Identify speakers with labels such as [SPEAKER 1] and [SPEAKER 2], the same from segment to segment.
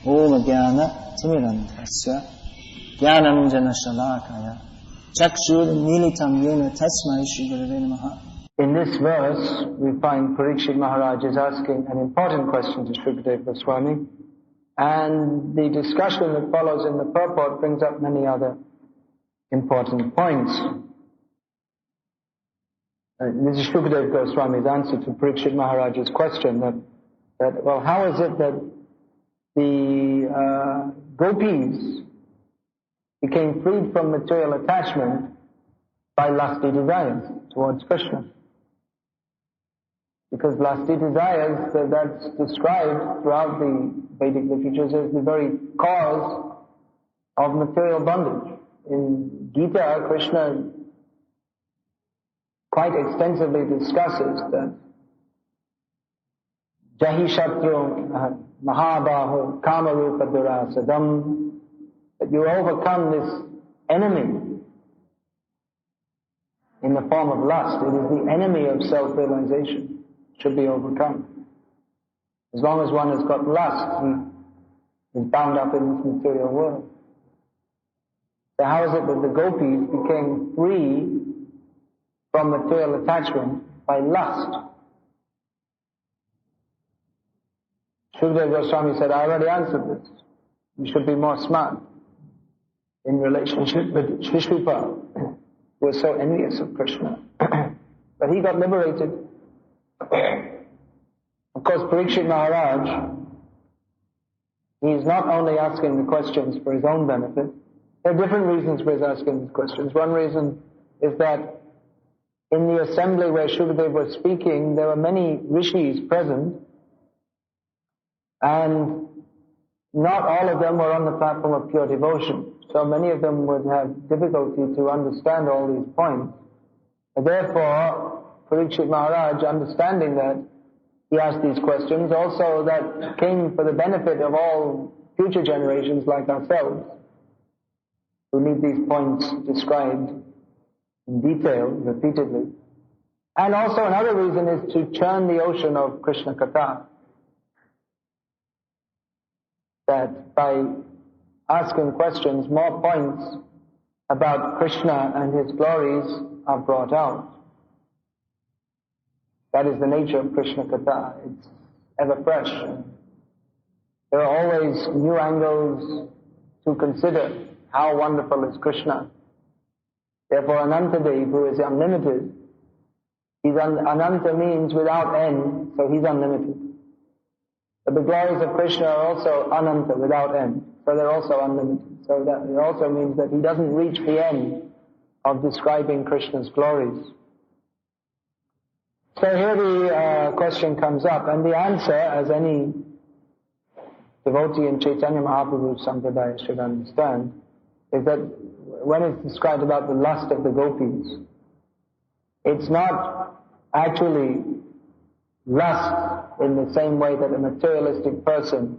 [SPEAKER 1] Om Jnana Timirantasya Jnanam Jana Shalakaya Chakshur Militam Yena Tasmai Shri Gurave Namaha. In this verse, we find Parikshit Maharaj is asking an important question to Sri Gurudeva Goswami, and the discussion that follows in the purport brings up many other important points. This is Sri Gurudeva Goswami's answer to Parikshit Maharaj's question that well, how is it that the gopis became freed from material attachment by lusty desires towards Krishna? Because lusty desires, that's described throughout the Vedic literatures as the very cause of material bondage. In Gita, Krishna quite extensively discusses that Jahi Shatru Mahabaho Kamarupa Durasadam, that you overcome this enemy in the form of lust. It is the enemy of self-realization. Should be overcome. As long as one has got lust, he is bound up in this material world. So how is it that the gopis became free from material attachment by lust? Sukadeva Goswami said, I already answered this. You should be more smart in relationship with Shishrupa, who was so envious of Krishna. But he got liberated. Of course, Parikshit Maharaj, he is not only asking the questions for his own benefit. There are different reasons for his asking these questions. One reason is that in the assembly where Shukadeva was speaking, there were many rishis present, and not all of them were on the platform of pure devotion. So many of them would have difficulty to understand all these points. And therefore, Parikshit Maharaj, understanding that, he asked these questions. Also, that came for the benefit of all future generations like ourselves, who need these points described in detail, repeatedly. And also another reason is to churn the ocean of Krishna Katha. That by asking questions, more points about Krishna and his glories are brought out. That is the nature of Krishna Katha. It's ever fresh. There are always new angles to consider. How wonderful is Krishna. Therefore, Anantadev, who is unlimited, Ananta means without end, so he's unlimited. But the glories of Krishna are also Ananta, without end, so they're also unlimited. So that it also means that he doesn't reach the end of describing Krishna's glories. So here the question comes up, and the answer, as any devotee in Chaitanya Mahaprabhu's Sampradaya should understand, is that when it's described about the lust of the gopis, it's not actually lust in the same way that a materialistic person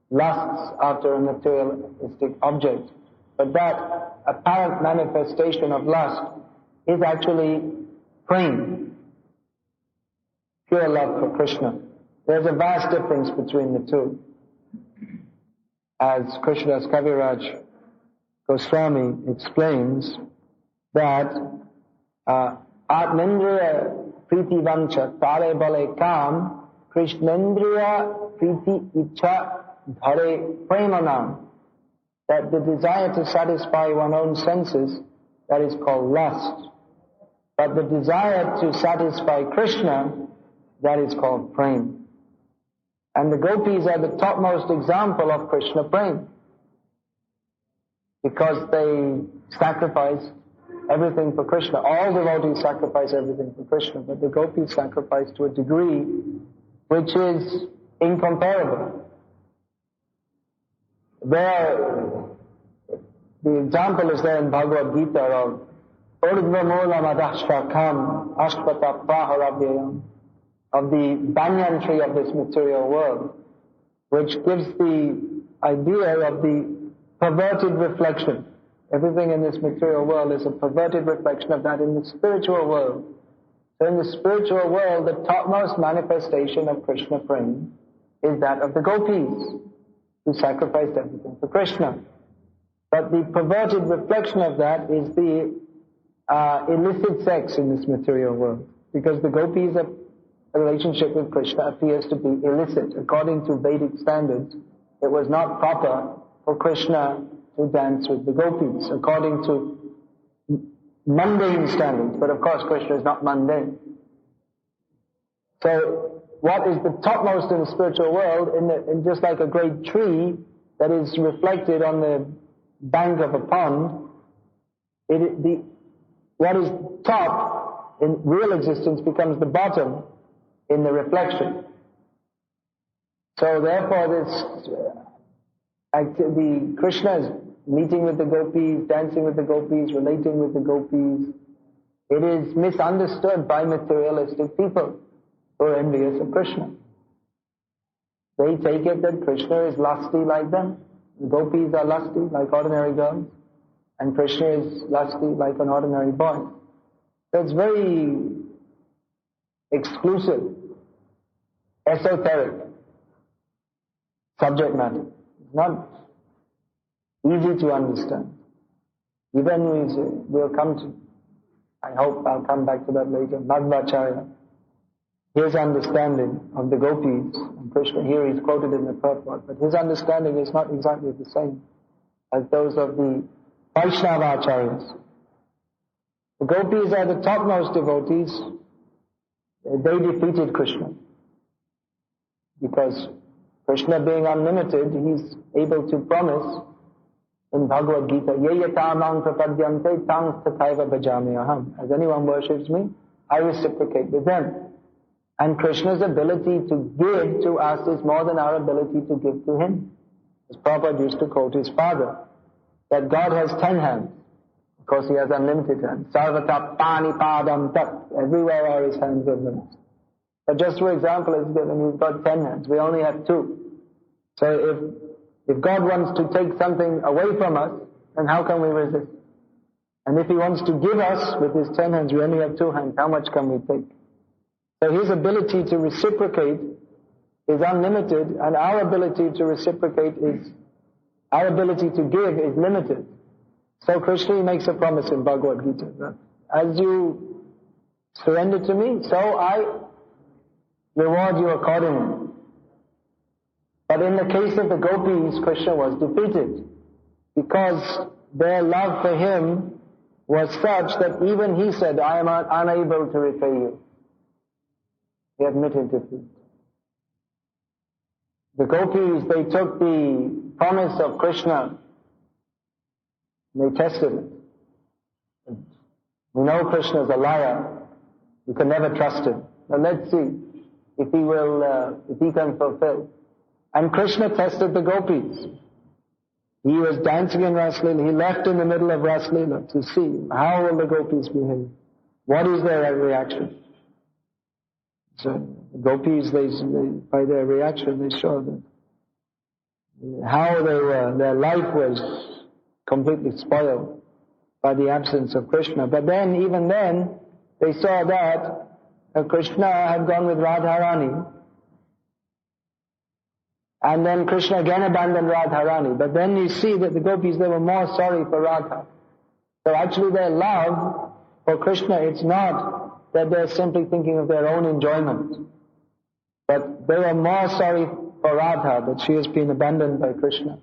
[SPEAKER 1] lusts after a materialistic object, but that apparent manifestation of lust is actually prema, pure love for Krishna. There's a vast difference between the two. As Krishnadas Kaviraj Goswami explains that Atmendriya Priti Vancha Tare Bale Kam Krishnendriya Priti Icha Dhare Premanam, that the desire to satisfy one's own senses, that is called lust. But the desire to satisfy Krishna, that is called prema. And the gopis are the topmost example of Krishna prema, because they sacrifice everything for Krishna. All devotees sacrifice everything for Krishna, but the gopis sacrifice to a degree which is incomparable. The example is there in Bhagavad Gita of Urdhva Moolam Adashtakam Ashpata Praharabhyayam, of the banyan tree of this material world, which gives the idea of the perverted reflection. Everything in this material world is a perverted reflection of that in the spiritual world. So in the spiritual world, the topmost manifestation of Krishna prema is that of the gopis. who sacrificed everything for Krishna. But the perverted reflection of that is the illicit sex in this material world. Because the gopis' relationship with Krishna appears to be illicit. According to Vedic standards, it was not proper for Krishna to dance with the gopis, according to mundane standards. But of course, Krishna is not mundane. So, what is the topmost in the spiritual world, in just like a great tree that is reflected on the bank of a pond, what is top in real existence becomes the bottom in the reflection. So therefore the Krishna is meeting with the gopis, dancing with the gopis, relating with the gopis. It is misunderstood by materialistic people who are envious of Krishna. They take it that Krishna is lusty like them. The gopis are lusty like ordinary girls, and Krishna is lusty like an ordinary boy. So it's very exclusive, esoteric subject matter. It's not easy to understand. Even we'll come to, I hope I'll come back to that later, Madhvacharya, his understanding of the gopis, and Krishna here is quoted in the purport, but his understanding is not exactly the same as those of the Vaishnavacharyas. The gopis are the topmost devotees. They defeated Krishna. Because Krishna being unlimited, he's able to promise in Bhagavad Gita, Yeyatamang prapadyante tang tathaiva bhajami aham. As anyone worships me, I reciprocate with them. And Krishna's ability to give to us is more than our ability to give to him. As Prabhupada used to quote his father, that God has 10 hands. Of course, he has unlimited hands. Sarvata pani padam tat. Everywhere are his hands of limits. But just for example, is given, he's got 10 hands. We only have 2. So if God wants to take something away from us, then how can we resist? And if he wants to give us with his 10 hands, we only have 2 hands. How much can we take? So his ability to reciprocate is unlimited, and our ability to reciprocate our ability to give is limited. So Krishna makes a promise in Bhagavad Gita that as you surrender to me, so I reward you accordingly. But in the case of the gopis, Krishna was defeated because their love for him was such that even he said, I am unable to repay you. He admitted defeat. The gopis, they took the promise of Krishna, they tested it. We know Krishna is a liar. You can never trust him. Now let's see if he can fulfill. And Krishna tested the gopis. He was dancing in Raslila. He left in the middle of Raslila to see how will the gopis behave. What is their reaction? So the gopis, by their reaction, they saw that how their life was completely spoiled by the absence of Krishna. But then, even then, they saw that Krishna had gone with Radharani. And then Krishna again abandoned Radharani. But then you see that the gopis, they were more sorry for Radha. So actually their love for Krishna, it's not that they're simply thinking of their own enjoyment. But they were more sorry for Radha, that she has been abandoned by Krishna.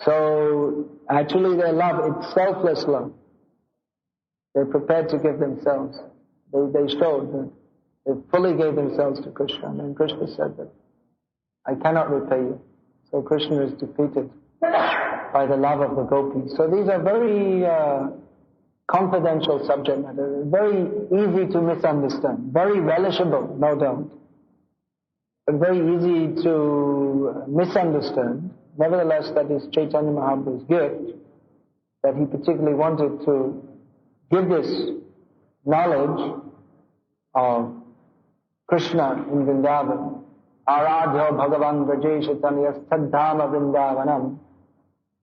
[SPEAKER 1] So actually their love, it's selfless love. They're prepared to give themselves. They showed that they fully gave themselves to Krishna. And then Krishna said that, I cannot repay you. So Krishna is defeated by the love of the gopis. So these are very confidential subject matter, very easy to misunderstand, very relishable, no doubt, but very easy to misunderstand. Nevertheless, that is Chaitanya Mahaprabhu's gift, that he particularly wanted to give this knowledge of Krishna in Vrindavan. Aradhyo Bhagavan Vrajesh Tanyas Tadhama Vrindavanam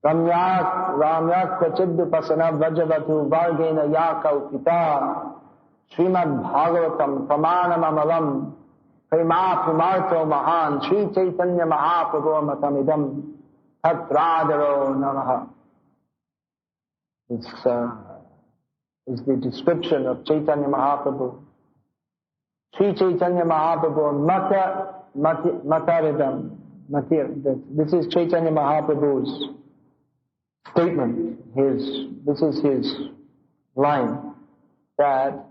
[SPEAKER 1] Ramyas Kvachidupasana Vrajavatu Vargena Yakau Pita Srimad Bhagavatam Pramanam Amalam prema pramartho mahan Sri Chaitanya Mahaprabhu matamidam tatradaro namaha. This is the description of Chaitanya Mahaprabhu. Sri Chaitanya Mahaprabhu mataridam. This is Chaitanya Mahaprabhu's statement. This is his line, that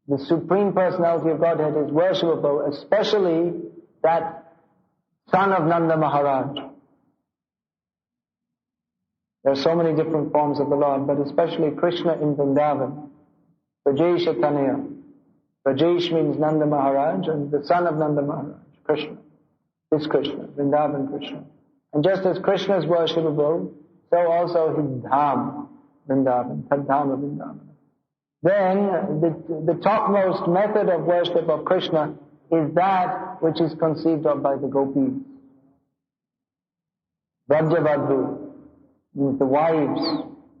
[SPEAKER 1] the Supreme Personality of Godhead is worshipable, especially that son of Nanda Maharaj. There are so many different forms of the Lord, but especially Krishna in Vrindavan. Brajesh Tanaya. Brajesh means Nanda Maharaj, and the son of Nanda Maharaj, Krishna. This Krishna, Vrindavan Krishna. And just as Krishna is worshipable, so also his dham, Vrindavan, Tadhama Vrindavan. Then the topmost method of worship of Krishna is that which is conceived of by the Gopis. Vrajavadhu means the wives,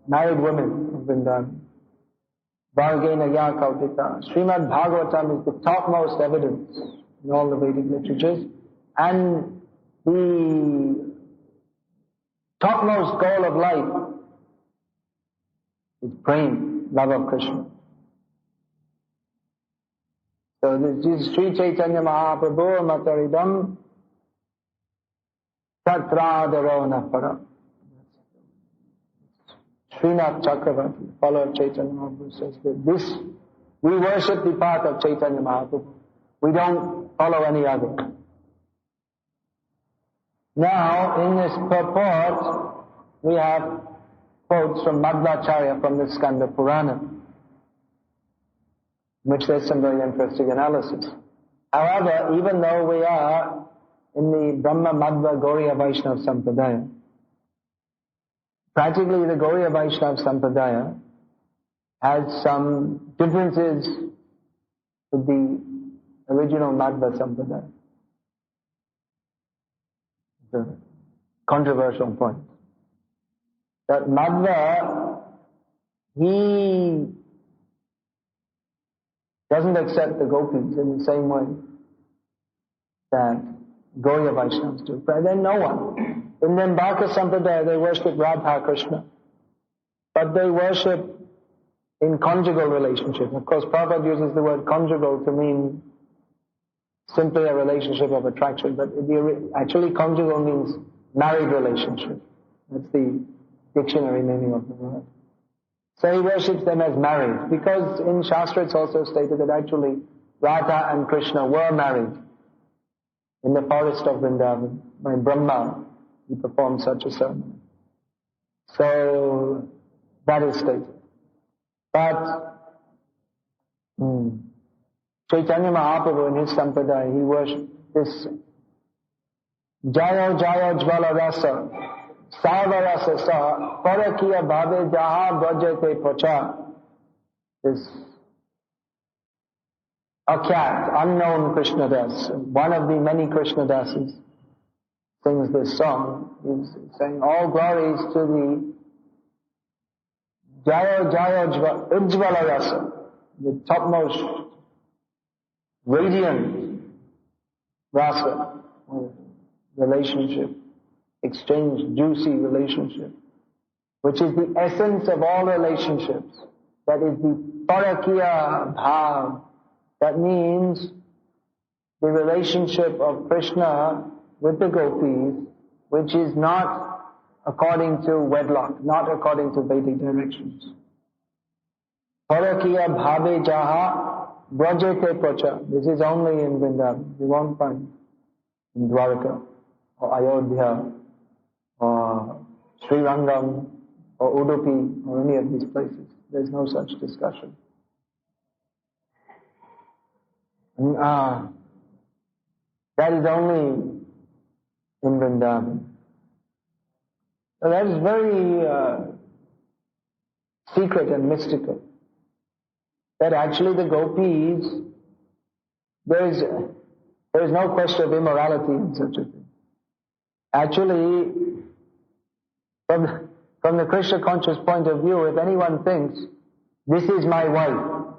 [SPEAKER 1] married women of Vrindavan. Vargena Yakautita. Srimad Bhagavatam is the topmost evidence in all the Vedic literatures, and the topmost goal of life is prema, love of Krishna. So this is Sri Chaitanya Mahaprabhu mataridam tatradaro napara. Srinath Chakravarti, follower of Chaitanya Mahaprabhu, says that this, we worship the path of Chaitanya Mahaprabhu. We don't follow any other. Now, in this purport, we have quotes from Madhvacharya from the Skanda Purana, in which there's some very interesting analysis. However, even though we are in the Brahma Madhva Gauriya Vaishnava Sampradaya, practically the Gauriya Vaishnava Sampradaya has some differences with the original Madhva Sampradaya. It's a controversial point. That Madhva, he doesn't accept the Gopis in the same way that Gauriya Vaishnavas do. But then no one. In the Bhakti Sampradaya, they worship Radha Krishna. But they worship in conjugal relationship. Of course, Prabhupada uses the word conjugal to mean simply a relationship of attraction. But actually conjugal means married relationship. That's the dictionary meaning of the word. So he worships them as married. Because in Shastra it's also stated that actually Radha and Krishna were married in the forest of Vrindavan by Brahma. He performed such a ceremony. So, that is stated. But, Chaitanya Mahaprabhu in his Sampradaya, he worshipped this Jayo Jayo Jvala Rasa, Sarva Rasa Sa, Parakiya Bhave Jaha Brajate Pacha. This Akyat, unknown Krishnadas, one of the many Krishnadases, sings this song. He's saying all glories to the Jayo Jayo Ujjvala Rasa, the topmost radiant rasa, relationship, exchange, juicy relationship, which is the essence of all relationships. That is the Parakiya Bhav. That means the relationship of Krishna with the Gopis, which is not according to wedlock, not according to Vedic directions. Parakiya bhave jaha brajete pracha. This is only in Vrindavan. You won't find in Dwarka or Ayodhya or Srirangam or Udupi or any of these places. There's no such discussion. And, that is only in Vrindavan. So that is very secret and mystical. That actually the Gopis, there is no question of immorality in such a thing. Actually, from the Krishna conscious point of view, if anyone thinks, this is my wife,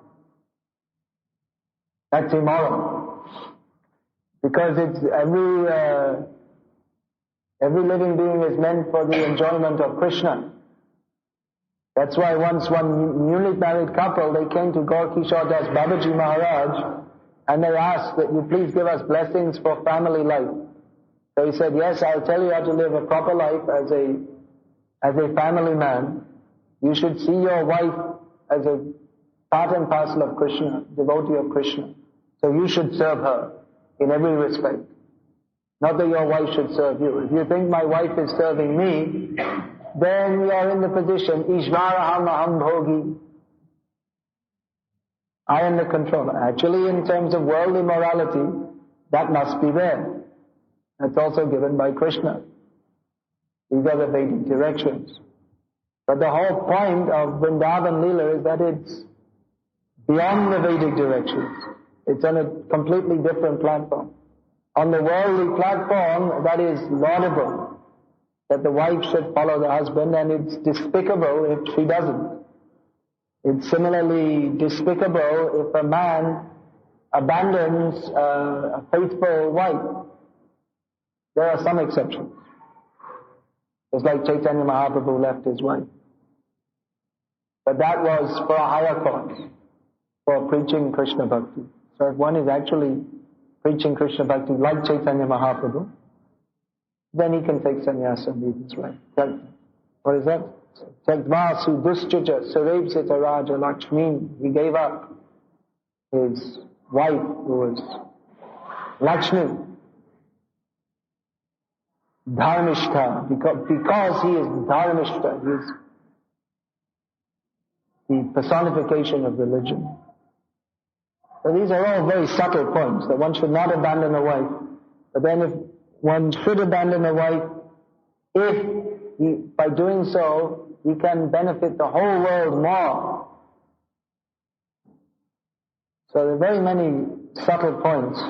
[SPEAKER 1] that's immoral. Because it's every living being is meant for the enjoyment of Krishna. That's why once one newly married couple, they came to Gaur Kishore Das Babaji Maharaj, and they asked that you please give us blessings for family life. So he said, yes, I'll tell you how to live a proper life as a family man. You should see your wife as a part and parcel of Krishna, devotee of Krishna. So you should serve her in every respect. Not that your wife should serve you. If you think my wife is serving me, then you are in the position, Ishvaraham aham bhogi. I am the controller. Actually, in terms of worldly morality, that must be there. That's also given by Krishna. These are the Vedic directions. But the whole point of Vrindavan Leela is that it's beyond the Vedic directions. It's on a completely different platform. On the worldly platform, that is laudable, that the wife should follow the husband, and it's despicable if she doesn't. It's similarly despicable if a man abandons a faithful wife. There are some exceptions. It's like Chaitanya Mahaprabhu left his wife. But that was for a higher cause, for preaching Krishna Bhakti. So if one is actually preaching Krishna Bhakti like Chaitanya Mahaprabhu, then he can take sannyasa and leave his wife. What is that? Tagvasu duschaja sarevsita raja Lakshmi. He gave up his wife who was Lakshmi. Dharmishtha. Because he is Dharmishtha. He is the personification of religion. So these are all very subtle points, that one should not abandon a wife. But then if one should abandon a wife, if by doing so, he can benefit the whole world more. So there are very many subtle points.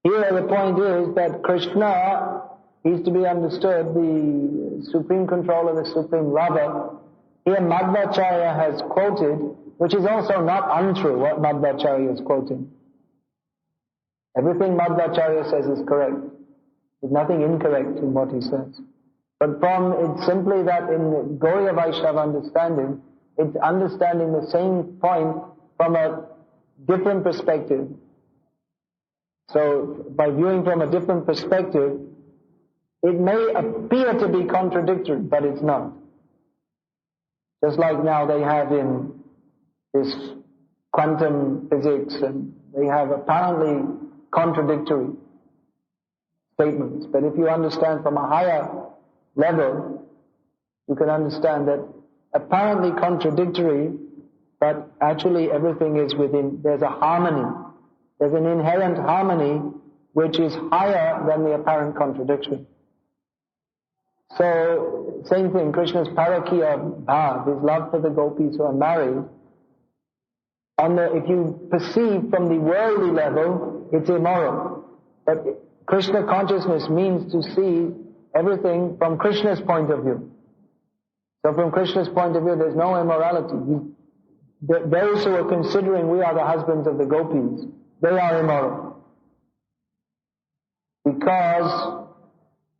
[SPEAKER 1] Here the point is that Krishna is to be understood, the supreme controller, the supreme lover. Here Madhvacharya has quoted, which is also not untrue what Madhvacharya is quoting. Everything Madhvacharya says is correct. There's nothing incorrect in what he says. But it's simply that in Gauriya Vaishnava understanding, it's understanding the same point from a different perspective. So by viewing from a different perspective, it may appear to be contradictory, but it's not. Just like now they have in this quantum physics, and they have apparently contradictory statements. But if you understand from a higher level, you can understand that apparently contradictory, but actually everything is within, there's a harmony. There's an inherent harmony which is higher than the apparent contradiction. So, same thing, Krishna's parakiya bhav, his love for the gopis who are married, if you perceive from the worldly level, it's immoral. But Krishna consciousness means to see everything from Krishna's point of view. So from Krishna's point of view, there's no immorality. Those who are considering we are the husbands of the gopis, they are immoral. Because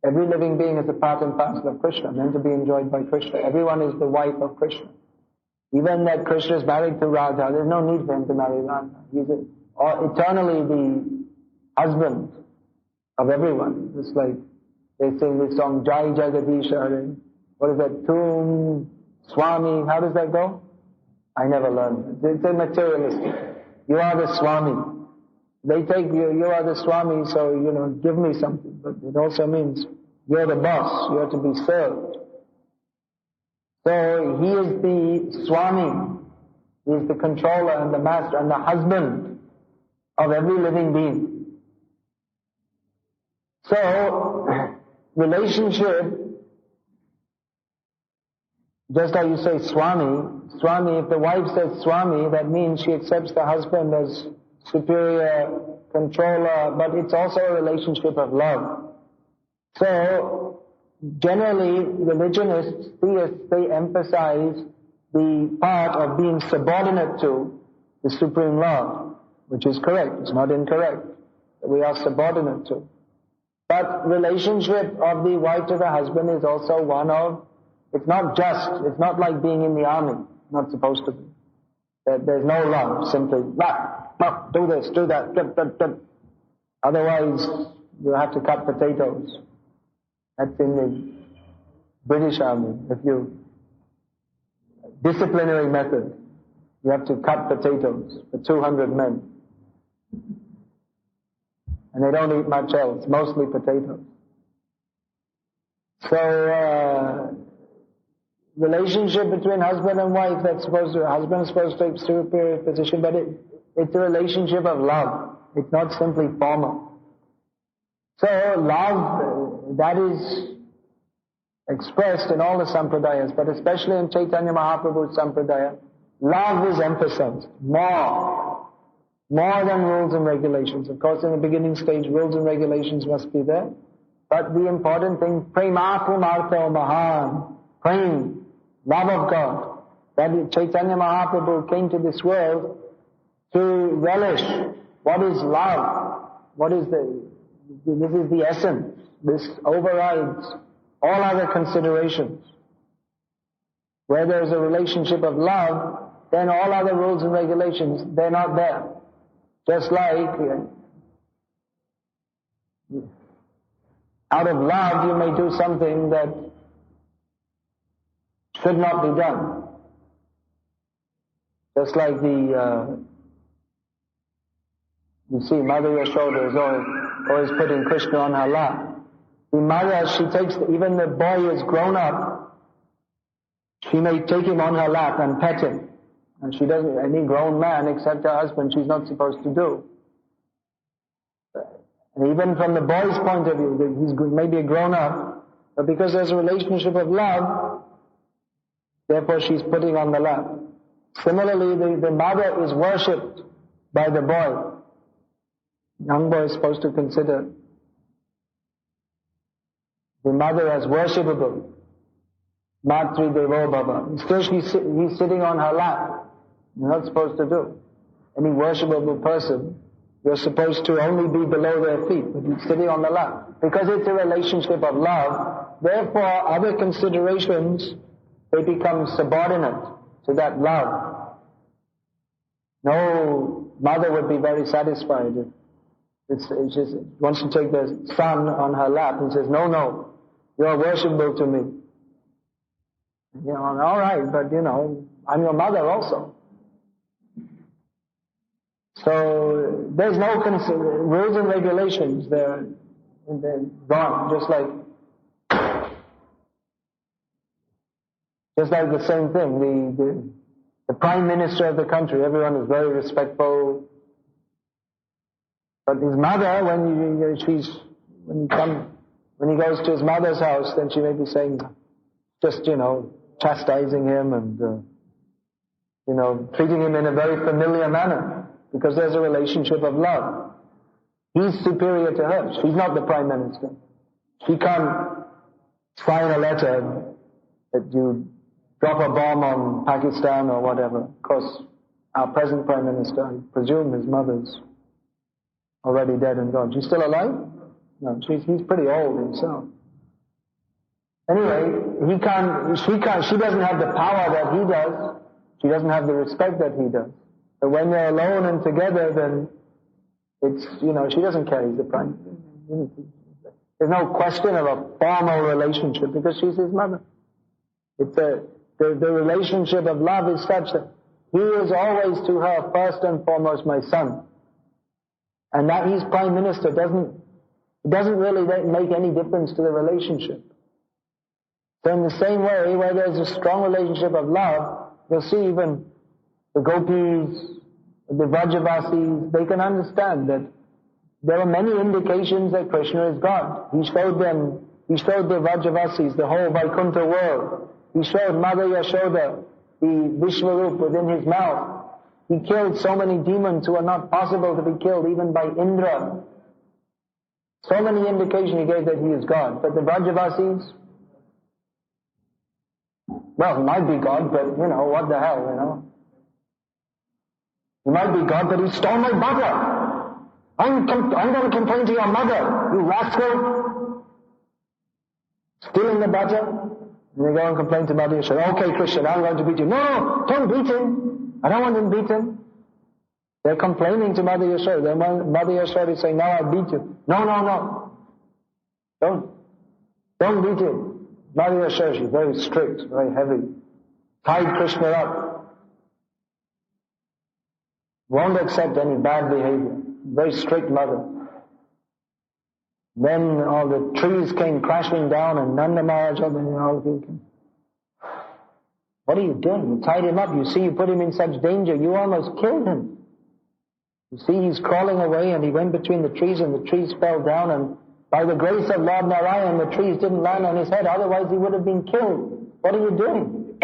[SPEAKER 1] every living being is a part and parcel of Krishna, meant to be enjoyed by Krishna. Everyone is the wife of Krishna. Even that Krishna is married to Radha, there's no need for him to marry Radha. He's eternally the husband of everyone. It's like they sing this song, Jai Jagadisha, what is that, Tum, Swami, how does that go? I never learned. It's a materialistic. You are the Swami. They take you are the Swami, so, give me something. But it also means you're the boss, you are to be served. So he is the Swami, he is the controller and the master and the husband of every living being. So, relationship, just like you say Swami, if the wife says Swami, that means she accepts the husband as superior controller, but it's also a relationship of love. So, generally, religionists, theists, they emphasize the part of being subordinate to the Supreme Lord. which is correct. It's not incorrect. We are subordinate to. But relationship of the wife to the husband is also one of, it's not like being in the army. Not supposed to be. There's no love, simply, do this, do that, Otherwise, you have to cut potatoes. That's in the British Army. Disciplinary method. You have to cut potatoes for 200 men. And they don't eat much else, mostly potatoes. So, relationship between husband and wife, husband is supposed to take superior position, but it's a relationship of love. It's not simply formal. So, love, that is expressed in all the sampradayas, but especially in Chaitanya Mahaprabhu's sampradaya, love is emphasized more than rules and regulations. Of course, in the beginning stage, rules and regulations must be there, but the important thing, prema pumartho mahan, prem, love of God. That Chaitanya Mahaprabhu came to this world to relish what is love, this is the essence. This overrides all other considerations. Where there's a relationship of love, then all other rules and regulations, they're not there. Just like, out of love, you may do something that should not be done. Just like you see Mother Yashoda is always putting Krishna on her lap. The mother, she takes, even the boy is grown up, she may take him on her lap and pet him. And she doesn't, any grown man except her husband, she's not supposed to do. And even from the boy's point of view, he's maybe a grown up, but because there's a relationship of love, therefore she's putting on the lap. Similarly, the mother is worshipped by the boy. Young boy is supposed to consider the mother as worshipable. Matri Devo Baba. Still he's sitting on her lap. You're not supposed to do. Any worshipable person, you're supposed to only be below their feet, but he's sitting on the lap. Because it's a relationship of love, therefore other considerations, they become subordinate to that love. No mother would be very satisfied if it's just wants to take the son on her lap and says, no, you're worshipable to me. All right, but I'm your mother also. So there's no rules and regulations. They're gone. Just like the same thing. The prime minister of the country, everyone is very respectful. But his mother, when he goes to his mother's house, then she may be saying, just chastising him and treating him in a very familiar manner, because there's a relationship of love. He's superior to her. She's not the prime minister. She can't sign a letter that you drop a bomb on Pakistan or whatever. Of course, our present prime minister, I presume his mother's already dead and gone. She's still alive? No, he's pretty old himself. Anyway, she doesn't have the power that he does. She doesn't have the respect that he does. But when they're alone and together, then it's, she doesn't care. He's the prime. There's no question of a formal relationship because she's his mother. It's the relationship of love is such that he is always to her first and foremost my son. And that he's prime minister doesn't really make any difference to the relationship. So in the same way, where there's a strong relationship of love, you'll see even the Gopis, the Vrajavasis, they can understand that there are many indications that Krishna is God. He showed the Vrajavasis, the whole Vaikuntha world. He showed Mother Yashoda, the Vishwarup within his mouth. He killed so many demons who are not possible to be killed even by Indra. So many indications he gave that he is God. But the Vrajavasis, well, he might be God, but what the hell, He might be God, but he stole my butter. I'm going to complain to your mother, you rascal. Stealing the butter. And they go and complain to Mother Yashoda. Okay, Krishna, I'm going to beat you. No, don't beat him. I don't want him beaten. They're complaining to Mother Yashoda. Mother Yashoda is saying, no, I'll beat you. No. Don't beat him. Mother Yashoda, she's very strict, very heavy. Tied Krishna up. Won't accept any bad behavior. Very strict mother. Then all the trees came crashing down and Nanda Maharaj and all thinking, what are you doing? You tied him up. You see, you put him in such danger. You almost killed him. You see, he's crawling away and he went between the trees and the trees fell down, and by the grace of Lord Narayan, the trees didn't land on his head. Otherwise, he would have been killed. What are you doing?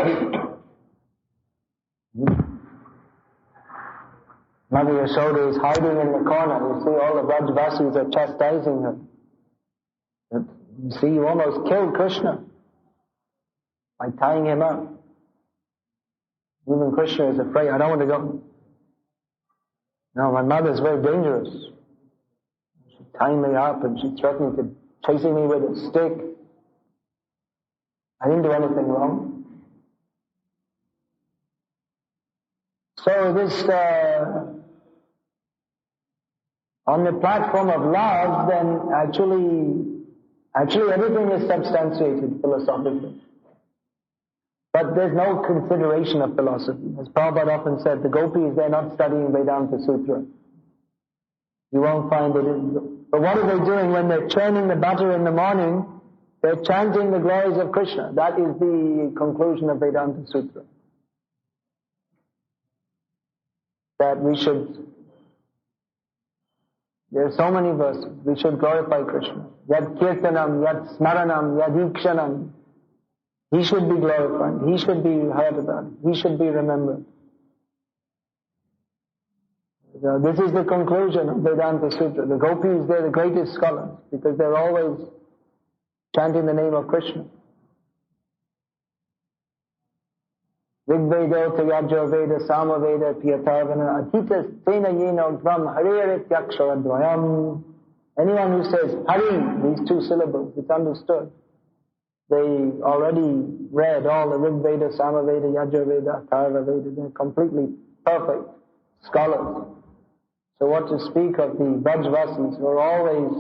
[SPEAKER 1] Mother Yashoda is hiding in the corner. You see, all the Brajvasis are chastising her. You see, you almost killed Krishna by tying him up. Even Krishna is afraid. I don't want to go. No, my mother is very dangerous. She's tying me up and she's threatening to chasing me with a stick. I didn't do anything wrong. So this, on the platform of love, then actually everything is substantiated philosophically. But there's no consideration of philosophy. As Prabhupada often said, the Gopis, they're not studying Vedanta Sutra. You won't find it in... But what are they doing when they're churning the butter in the morning? They're chanting the glories of Krishna. That is the conclusion of Vedanta Sutra. That we should... There are so many verses. We should glorify Krishna. Yad kirtanam, yad smaranam, yad ikshanam. He should be glorified. He should be heard about. He should be remembered. So this is the conclusion of Vedanta Sutra. The Gopis, they're the greatest scholars because they're always chanting the name of Krishna. Rigveda, Tayajya Veda, Sama Veda, Piyatavana, Adhitas, Tena Yena, Dvam, Hare Yakshara. Anyone who says Hari, these two syllables, it's understood. They already read all the Rig Veda, Sama Veda, Yajur Veda, Atharva Veda. They're completely perfect scholars. So what to speak of the Brajvasis who are always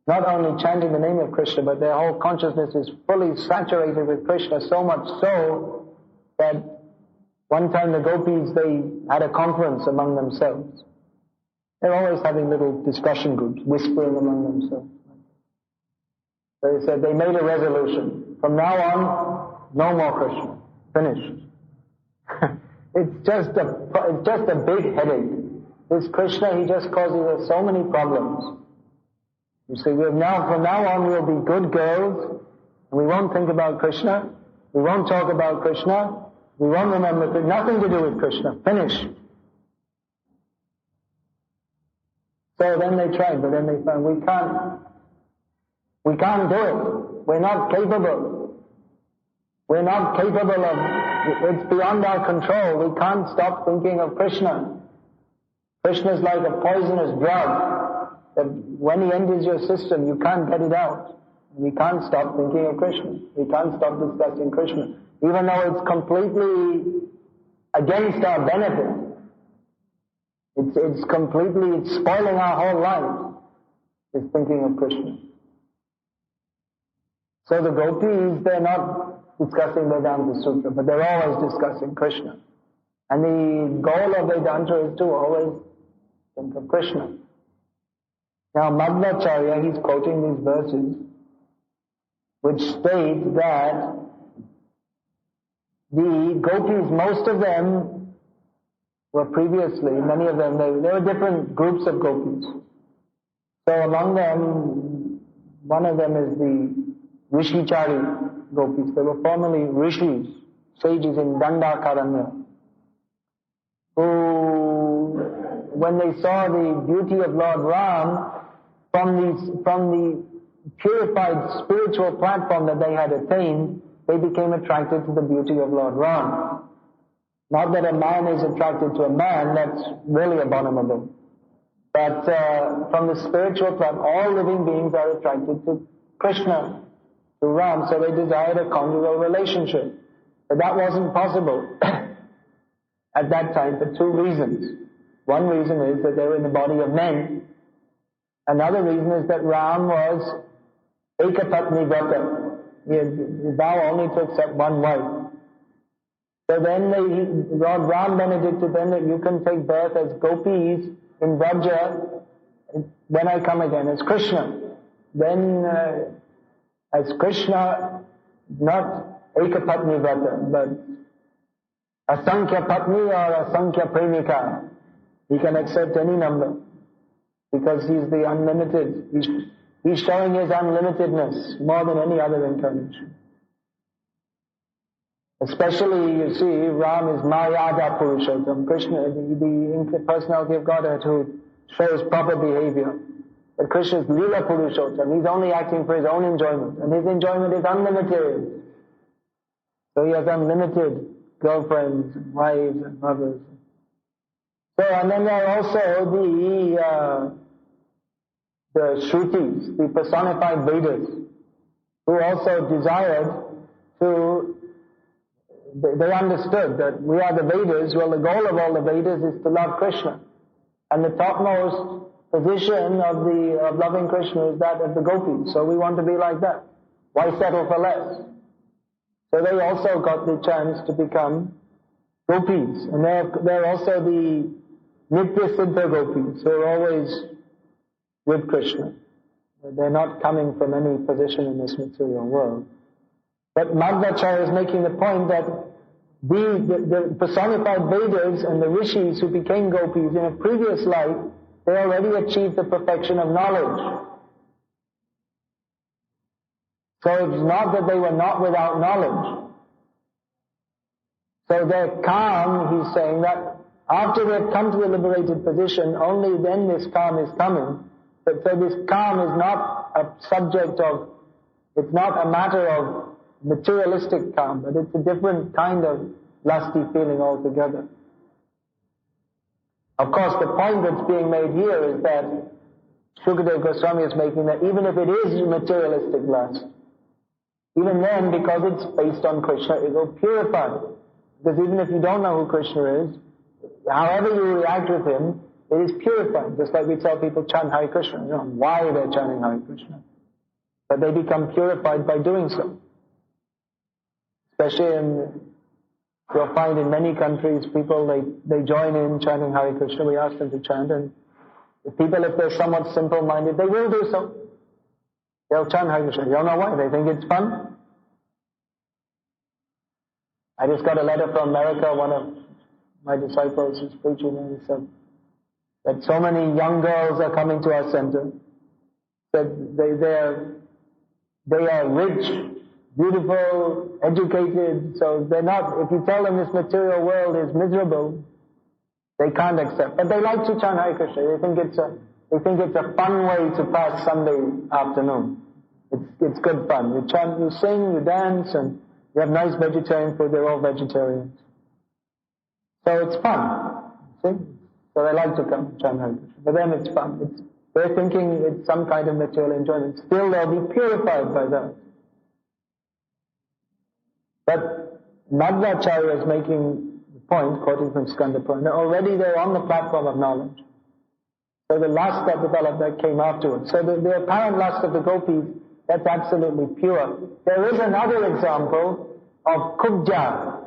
[SPEAKER 1] not only chanting the name of Krishna, but their whole consciousness is fully saturated with Krishna, so much so that one time the Gopis, they had a conference among themselves. They're always having little discussion groups, whispering among themselves. They said they made a resolution. From now on, no more Krishna. Finished. It's just a big headache. This Krishna, he just causes us so many problems. You see, from now on we'll be good girls, and we won't think about Krishna, we won't talk about Krishna, we won't remember Krishna, nothing to do with Krishna. Finished. So then they tried, but then they found we can't do it. We're not capable. We're not capable of, it's beyond our control. We can't stop thinking of Krishna. Krishna is like a poisonous drug that when he enters your system, you can't get it out. We can't stop thinking of Krishna. We can't stop discussing Krishna. Even though it's completely against our benefit. It's spoiling our whole life. Is thinking of Krishna. So the Gopis, they're not discussing Vedanta Sutra, but they're always discussing Krishna. And the goal of Vedanta is to always think of Krishna. Now Madhvacharya, he's quoting these verses, which state that the Gopis, most of them were previously, many of them, there were different groups of Gopis. So among them, one of them is the Rishichari Gopis. They were formerly rishis, sages in Dandakaranya, who, when they saw the beauty of Lord Ram, from the purified spiritual platform that they had attained, they became attracted to the beauty of Lord Ram. Not that a man is attracted to a man, that's really abominable. But from the spiritual plan, all living beings are attracted to Krishna, to Ram, so they desired a conjugal relationship. But that wasn't possible at that time for two reasons. One reason is that they were in the body of men. Another reason is that Ram was ekapatni vrata. He vowed only to accept one wife. So then Lord Ram benedicted them that you can take birth as gopis in Vraja when I come again as Krishna. Then as Krishna, not ekapatni vrata, but asankhya patni or asankhya premika. He can accept any number because he's the unlimited. He's showing his unlimitedness more than any other incarnation. Especially, you see, Ram is Mayada Purushottam, Krishna, the personality of Godhead who shows proper behavior. But Krishna is Leela Purushottam. He's only acting for his own enjoyment, and his enjoyment is unlimited. So he has unlimited girlfriends, and wives, and mothers. So, and then there are also the Shrutis, the personified Vedas, who also desired to, they understood that we are the Vedas. Well, the goal of all the Vedas is to love Krishna. And the topmost position of loving Krishna is that of the Gopis. So we want to be like that. Why settle for less? So they also got the chance to become Gopis. And they're also the Nitya Siddha Gopis, who are always with Krishna. They're not coming from any position in this material world. But Madhvacharya is making the point that the personified Vedas and the rishis who became gopis in a previous life, they already achieved the perfection of knowledge. So it's not that they were not without knowledge. So their calm, he's saying that after they've come to the liberated position, only then this calm is coming. But so this calm is not a subject of, it's not a matter of materialistic calm, but it's a different kind of lusty feeling altogether. Of course, the point that's being made here is that Shukadeva Goswami is making that even if it is materialistic lust, even then, because it's based on Krishna, it will purify it. Because even if you don't know who Krishna is, however you react with him, it is purified. Just like we tell people chant Hare Krishna. You know why they're chanting Hare Krishna. But they become purified by doing so. Especially you'll find in many countries, people, they join in chanting Hare Krishna. We ask them to chant, and the people, if they're somewhat simple-minded, they will do so. They'll chant Hare Krishna. You don't know why. They think it's fun. I just got a letter from America. One of my disciples is preaching, and he said that so many young girls are coming to our center. That they are rich, beautiful, educated, so they're not, if you tell them this material world is miserable, they can't accept. But they like to chant Hare Krishna. They think it's a fun way to pass Sunday afternoon. It's good fun. You chant, you sing, you dance, and you have nice vegetarian food. They're all vegetarians. So it's fun. See? So they like to come chant Hare Krishna. For them it's fun. They're thinking it's some kind of material enjoyment. Still they'll be purified by that. But Madhvacharya is making the point, quoting from Skanda Purana, already they're on the platform of knowledge. So the lust that developed, that came afterwards. So the apparent lust of the gopis, that's absolutely pure. There is another example of Kubja,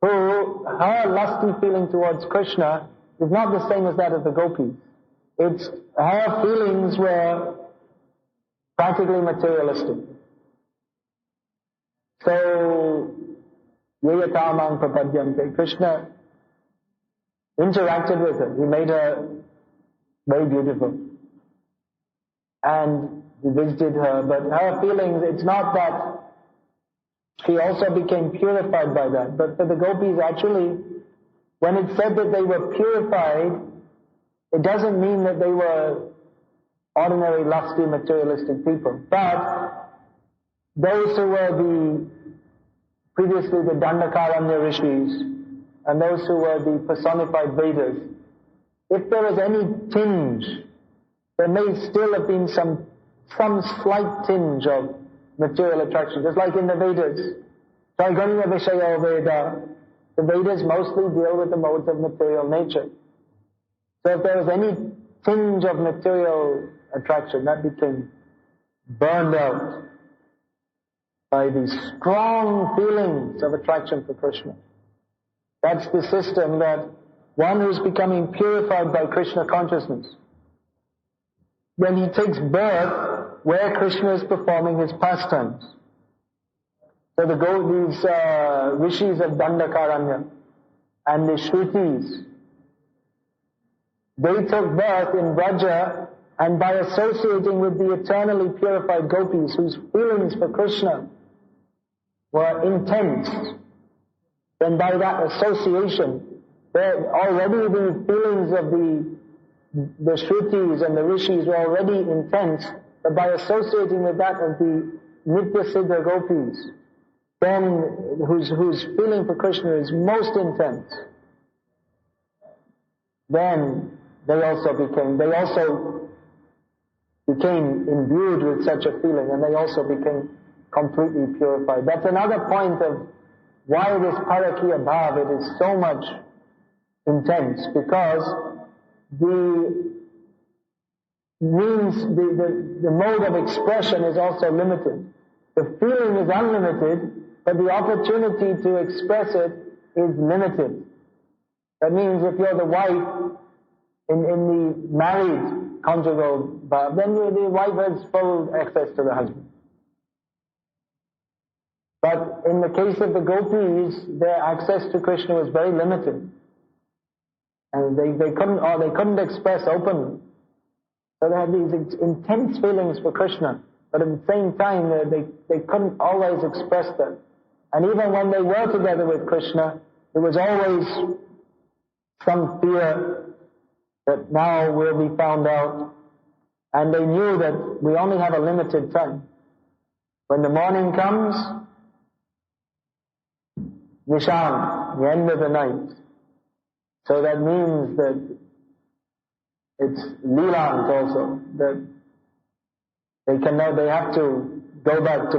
[SPEAKER 1] who, her lusty feeling towards Krishna is not the same as that of the gopis. It's, her feelings were practically materialistic. So, Yayakamang Prapadyante, Krishna interacted with her. He made her very beautiful. And he visited her, but her feelings, it's not that she also became purified by that. But for the gopis, actually, when it said that they were purified, it doesn't mean that they were ordinary, lusty, materialistic people. But those who were previously the Dandakaranya rishis, and those who were the personified Vedas, if there was any tinge, there may still have been some slight tinge of material attraction, just like in the Vedas. Traiganya Vishayo Veda, the Vedas mostly deal with the modes of material nature. So if there was any tinge of material attraction, that became burned out by these strong feelings of attraction for Krishna. That's the system that one who's becoming purified by Krishna consciousness, when he takes birth where Krishna is performing his pastimes. So these rishis of Dandakaranya and the Shrutis, they took birth in Vraja, and by associating with the eternally purified gopis whose feelings for Krishna were intense, then by that association, already the feelings of the Shrutis and the Rishis were already intense, but by associating with that of the Nitya Siddha gopis, then whose feeling for Krishna is most intense, then they also became imbued with such a feeling, and they also became completely purified. That's another point of why this Parakya Bhav, it is so much intense, because the mode of expression is also limited. The feeling is unlimited, but the opportunity to express it is limited. That means if you're the wife in the married conjugal bhav, then the wife has full access to the husband. But in the case of the gopis, their access to Krishna was very limited. And they couldn't express openly. So they had these intense feelings for Krishna, but at the same time they couldn't always express them. And even when they were together with Krishna, there was always some fear that now we'll be found out. And they knew that we only have a limited time. When the morning comes, Nishant, the end of the night. So that means that it's Leelant also, that they have to go back to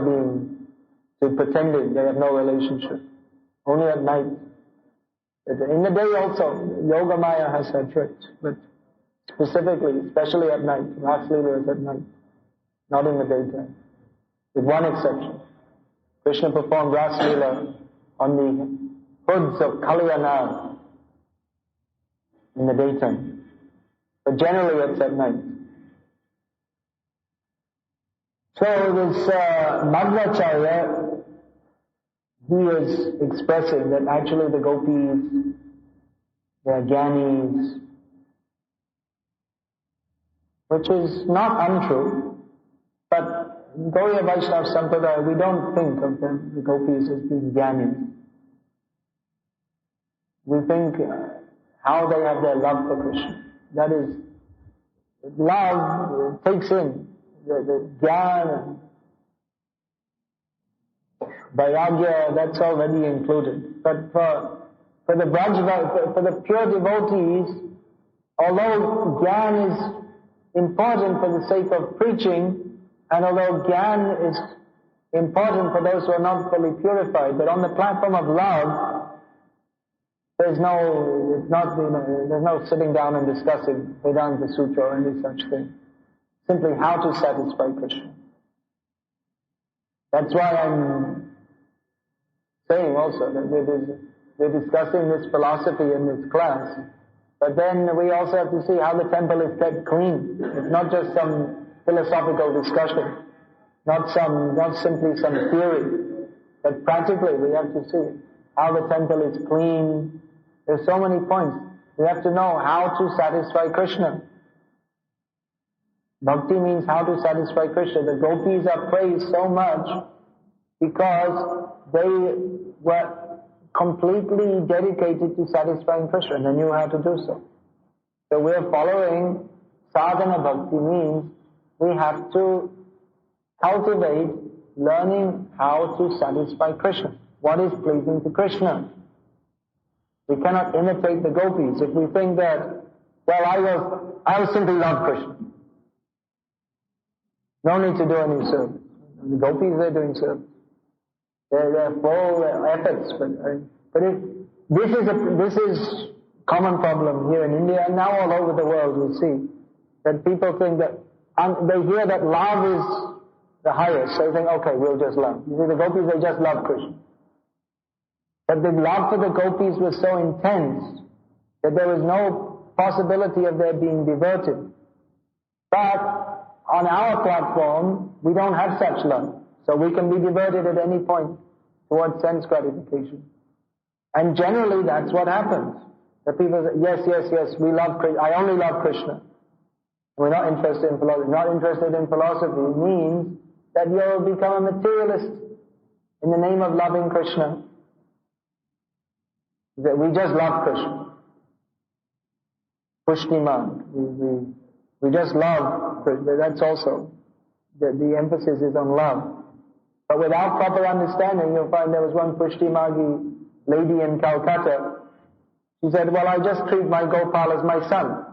[SPEAKER 1] pretending they have no relationship. Only at night. In the day also, Yoga Maya has her tricks, but specifically, especially at night, Ras Leela is at night, not in the daytime. With one exception. Krishna performed Ras Leela on the hoods of Kalyanag in the daytime. But generally it's at night. So this Madhvacharya, he is expressing that actually the gopis, they are jnanis, which is not untrue, but Gauriya Vaishnava Sampradaya, we don't think of them, the gopis, as being jnanis. We think how they have their love for Krishna. That is, love takes in the jnana, vairagya, that's already included. But for the pure devotees, although jnana is important for the sake of preaching, and although jnana is important for those who are not fully purified, but on the platform of love, there's no sitting down and discussing Vedanta Sutra or any such thing. Simply how to satisfy Krishna. That's why I'm saying also that we're discussing this philosophy in this class, but then we also have to see how the temple is kept clean. It's not just some philosophical discussion, not simply some theory, but practically we have to see how the temple is clean. There's so many points. We have to know how to satisfy Krishna. Bhakti means how to satisfy Krishna. The gopis are praised so much because they were completely dedicated to satisfying Krishna, and they knew how to do so. So we're following sadhana bhakti, means we have to cultivate learning how to satisfy Krishna. What is pleasing to Krishna? We cannot imitate the gopis. If we think that, well, I will simply love Krishna. No need to do any service. The gopis, they're doing service. They're full efforts. But this is common problem here in India and now all over the world. We see that people think that, they hear that love is the highest. So they think, okay, we'll just love. You see, the gopis, they just love Krishna. But the love for the gopis was so intense that there was no possibility of their being diverted. But on our platform, we don't have such love. So we can be diverted at any point towards sense gratification. And generally that's what happens. The people say, yes, we love Krishna. I only love Krishna. We're not interested in philosophy. Not interested in philosophy means that you'll become a materialist in the name of loving Krishna. That we just love Krishna. Pushtiman. We just love Krishna. That's also, the emphasis is on love. But without proper understanding, you'll find there was one Pushtimagi lady in Calcutta. She said, well, I just treat my Gopal as my son.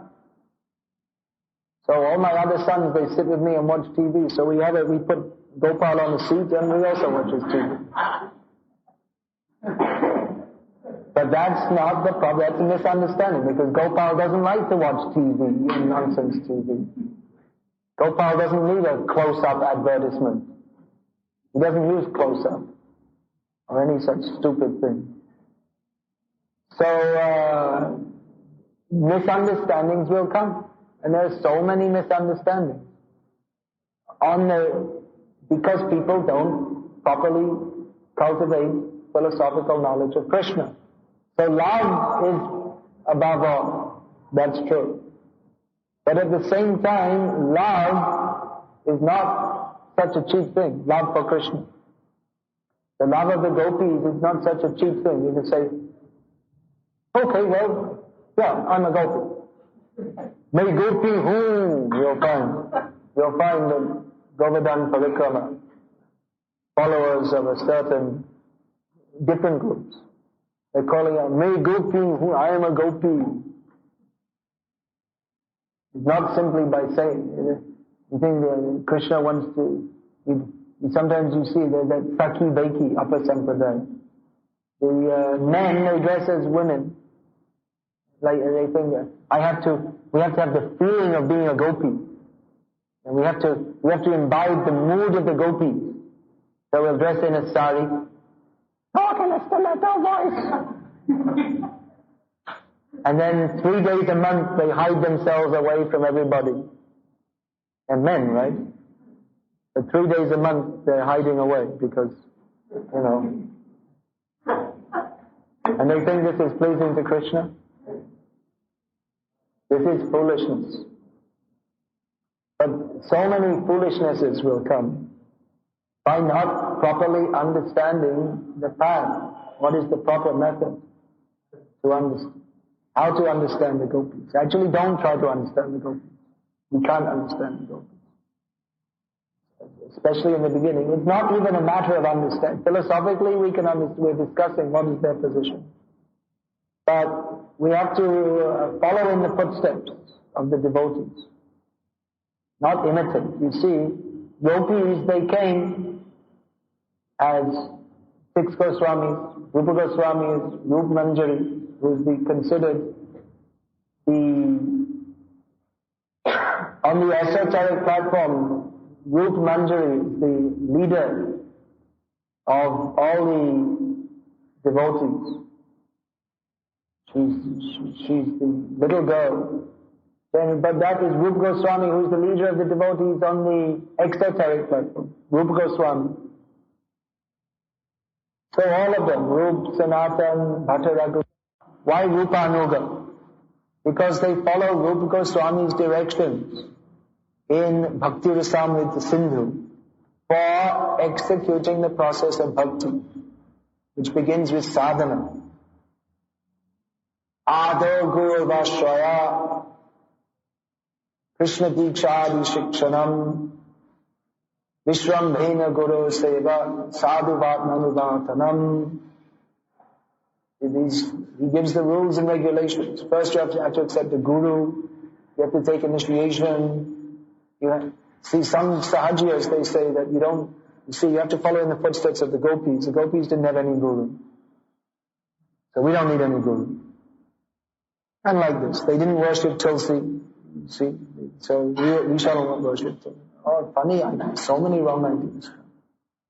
[SPEAKER 1] So all my other sons, they sit with me and watch TV. So we put Gopal on the seat and we also watch his TV. But that's not the problem. That's a misunderstanding because Gopal doesn't like to watch TV and nonsense TV. Gopal doesn't need a close-up advertisement. He doesn't use close-up or any such stupid thing. So misunderstandings will come. And there are so many misunderstandings because people don't properly cultivate philosophical knowledge of Krishna. So love is above all. That's true. But at the same time, love is not such a cheap thing. Love for Krishna. The love of the gopis is not such a cheap thing. You can say, okay, well, yeah, I'm a gopi. May Gopi whom you'll find the Govardhan Parikrama, followers of a certain different groups. They're calling out, May Gopi whom I am a gopi. It's not simply by saying, you think Krishna wants to, sometimes you see that Saki Beki Upper Sampradaya. The men, they dress as women. Like they think we have to have the feeling of being a gopi, and we have to imbibe the mood of the gopis. So we'll dress in a sari, talk in a stiletto voice, and then 3 days a month they hide themselves away from everybody. And men, right? But 3 days a month they're hiding away because, and they think this is pleasing to Krishna. This is foolishness. But so many foolishnesses will come by not properly understanding the path. What is the proper method to understand? How to understand the gopis. Actually, don't try to understand the gopis. You can't understand the gopis. Especially in the beginning. It's not even a matter of understanding. Philosophically, we're discussing what is their position. But we have to follow in the footsteps of the devotees, not imitate. You see, yogis, they came as 6 Goswamis, Rupa Goswami is Rup Manjari, who is considered on the esoteric platform, Rup Manjari is the leader of all the devotees. She's the little girl. But that is Rupa Goswami, who is the leader of the devotees on the exoteric platform. Rupa Goswami. So all of them, Rup, Sanatan, Bhattaraga. Why Rupanuga? Because they follow Rupa Goswami's directions in Bhakti Rasamrita Sindhu for executing the process of bhakti, which begins with sadhana. Ado Guru Vashraya Krishna Dikshadi Shikshanam Vishwambhena Guru Seva Sadhuvat Manuvatanam. He gives the rules and regulations. First you have to accept the guru, you have to take initiation. See, some sahajiyas, they say that you have to follow in the footsteps of the gopis. The gopis didn't have any guru. So we don't need any guru. And like this, they didn't worship Tulsi. See, so we shall not worship Tulsi. Oh, funny ideas, so many wrong ideas.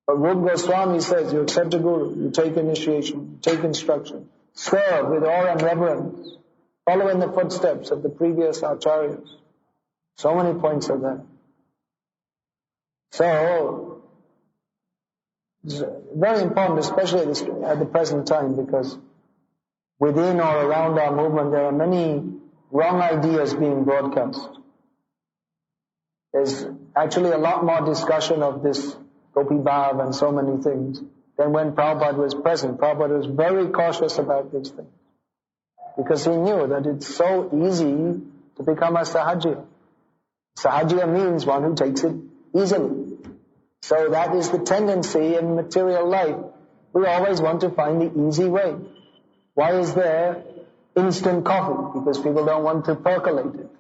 [SPEAKER 1] But Rupa Goswami says, you accept a guru, you take initiation, you take instruction, serve with awe and reverence, follow in the footsteps of the previous acharyas. So many points are there. So, it's very important, especially at the present time, because within or around our movement there are many wrong ideas being broadcast. There's actually a lot more discussion of this Gopi Bhav and so many things than when Prabhupada was present. Prabhupada was very cautious about these things because he knew that it's so easy to become a sahajiya. Sahajiya means one who takes it easily. So that is the tendency in material life. We always want to find the easy way. Why is there instant coffee? Because people don't want to percolate it.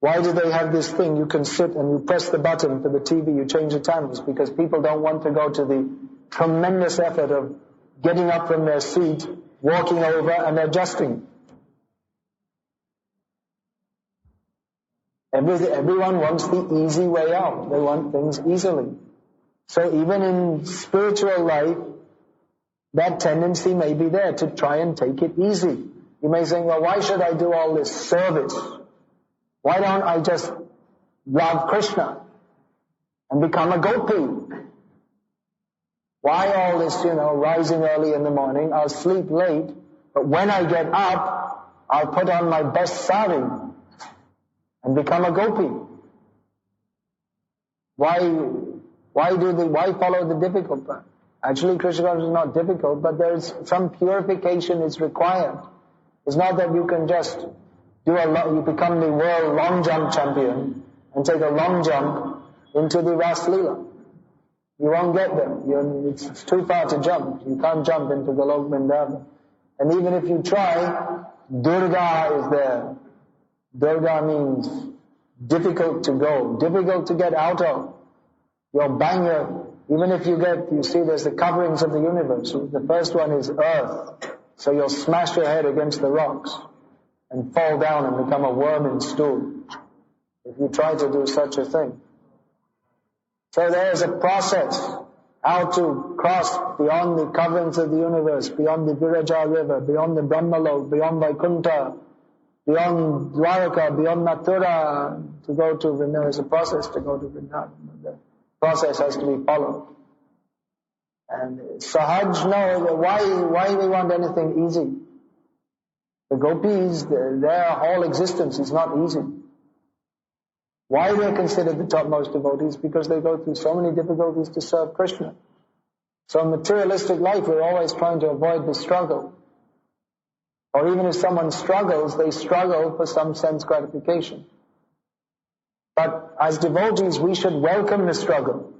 [SPEAKER 1] Why do they have this thing? You can sit and you press the button for the TV, you change the channels, because people don't want to go to the tremendous effort of getting up from their seat, walking over and adjusting. Everyone wants the easy way out. They want things easily. So even in spiritual life, that tendency may be there to try and take it easy. You may say, well, why should I do all this service? Why don't I just love Krishna and become a gopi? Why all this, rising early in the morning? I'll sleep late, but when I get up, I'll put on my best sari and become a gopi. Why follow the difficult path? Actually, Krishna consciousness is not difficult, but there's some purification is required. It's not that you can just you become the world long jump champion and take a long jump into the Ras Leela. You won't get there. It's too far to jump. You can't jump into Golok Vrindavan. And even if you try, Durga is there. Durga means difficult to go, difficult to get out of. You'll bang even if you see there's the coverings of the universe. The first one is earth. So you'll smash your head against the rocks and fall down and become a worm in stool if you try to do such a thing. So there's a process how to cross beyond the coverings of the universe, beyond the Viraja river, beyond the Brahmalok, beyond Vaikuntha, beyond Dwaraka, beyond Mathura, to go to Vrindavan. There's a process to go to Vrindavan. The process has to be followed. And Sahaj, no, why we want anything easy? The gopis, their whole existence is not easy. Why they're considered the topmost devotees? Because they go through so many difficulties to serve Krishna. So in materialistic life, we're always trying to avoid the struggle. Or even if someone struggles, they struggle for some sense gratification. But as devotees, we should welcome the struggle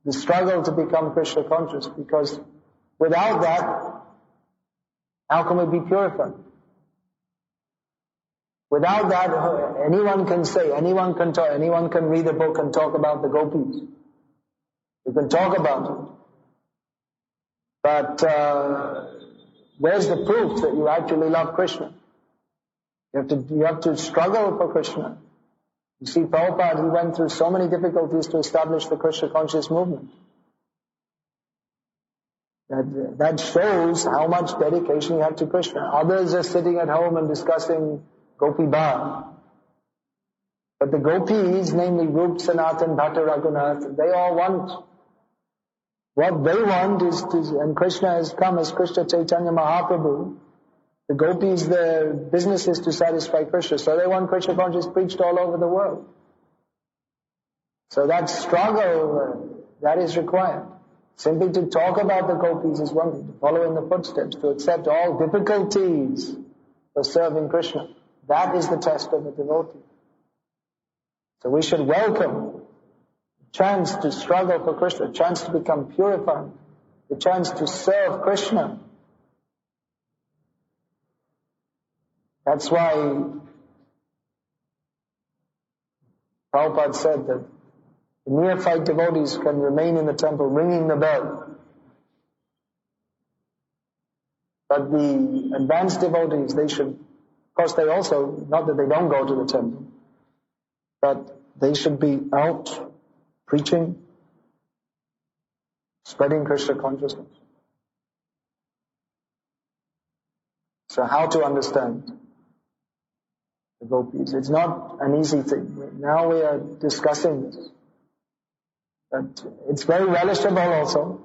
[SPEAKER 1] to become Krishna conscious, because without that, how can we be purified? Without that, anyone can say, anyone can talk, anyone can read a book and talk about the gopis. You can talk about it. But where's the proof that you actually love Krishna? You have to struggle for Krishna. You see, Prabhupada, he went through so many difficulties to establish the Krishna conscious movement. That shows how much dedication he had to Krishna. Others are sitting at home and discussing Gopi Bhav. But the gopis, namely Rup, Sanatan, Bhatta, Raghunath, they all want, what they want is to, and Krishna has come as Krishna Chaitanya Mahaprabhu. The gopis, their business is to satisfy Krishna, so they want Krishna consciousness preached all over the world. So that struggle, that is required. Simply to talk about the gopis is one thing, to follow in the footsteps, to accept all difficulties for serving Krishna. That is the test of a devotee. So we should welcome the chance to struggle for Krishna, the chance to become purified, the chance to serve Krishna That's why Prabhupada said that the neophyte devotees can remain in the temple ringing the bell. But the advanced devotees, they should, of course they also, not that they don't go to the temple, but they should be out preaching, spreading Krishna consciousness. So how to understand the gopis? It's not an easy thing. Now we are discussing this. But it's very relishable also.